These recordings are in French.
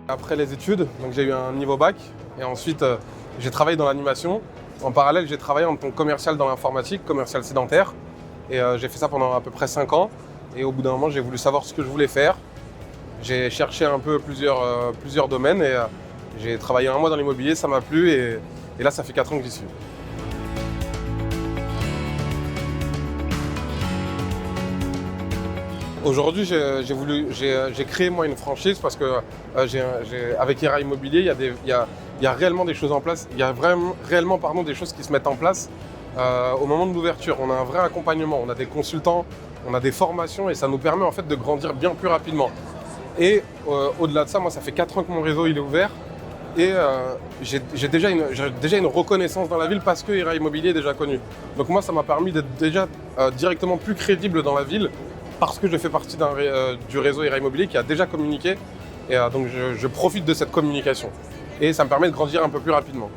Après les études, donc j'ai eu un niveau bac et ensuite j'ai travaillé dans l'animation. En parallèle, j'ai travaillé en tant que commercial dans l'informatique, commercial sédentaire. Et j'ai fait ça pendant à peu près 5 ans. Et au bout d'un moment, j'ai voulu savoir ce que je voulais faire. J'ai cherché un peu plusieurs domaines et j'ai travaillé 1 mois dans l'immobilier, ça m'a plu et là, ça fait 4 ans que j'y suis. Aujourd'hui, j'ai créé moi une franchise parce que avec Era Immobilier, il y a réellement des choses en place. Il y a réellement des choses qui se mettent en place au moment de l'ouverture. On a un vrai accompagnement, on a des consultants, on a des formations et ça nous permet en fait de grandir bien plus rapidement. Et au-delà de ça, moi, ça fait 4 ans que mon réseau il est ouvert et j'ai déjà une reconnaissance dans la ville parce que Era Immobilier est déjà connu. Donc moi, ça m'a permis d'être déjà directement plus crédible dans la ville parce que je fais partie du réseau Era Immobilier qui a déjà communiqué et donc je profite de cette communication et ça me permet de grandir un peu plus rapidement.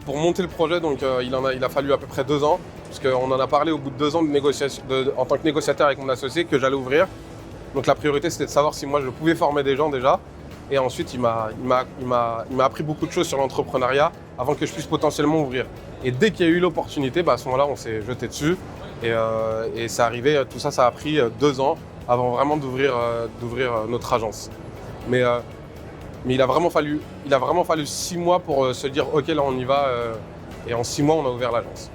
Pour monter le projet, donc, il a fallu à peu près 2 ans, parce qu'on en a parlé au bout de 2 ans de négociation, en tant que négociateur avec mon associé, que j'allais ouvrir. Donc la priorité, c'était de savoir si moi je pouvais former des gens déjà. Et ensuite, il m'a appris beaucoup de choses sur l'entrepreneuriat avant que je puisse potentiellement ouvrir. Et dès qu'il y a eu l'opportunité, à ce moment-là, on s'est jeté dessus. Et c'est arrivé, tout ça, ça a pris 2 ans avant vraiment d'ouvrir notre agence. Mais il a vraiment fallu 6 mois pour se dire ok, là on y va. Et en 6 mois, on a ouvert l'agence.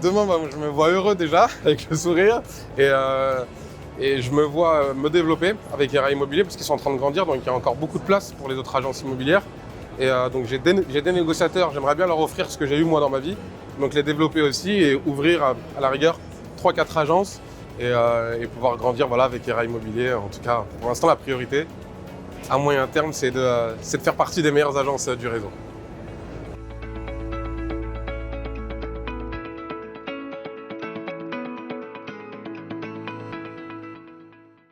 Demain, je me vois heureux déjà, avec le sourire. Et je me vois me développer avec Era Immobilier parce qu'ils sont en train de grandir, donc il y a encore beaucoup de place pour les autres agences immobilières. Et donc j'ai des négociateurs, j'aimerais bien leur offrir ce que j'ai eu moi dans ma vie, donc les développer aussi et ouvrir à la rigueur 3-4 agences et pouvoir grandir avec Era Immobilier. En tout cas, pour l'instant, la priorité à moyen terme, c'est de faire partie des meilleures agences du réseau.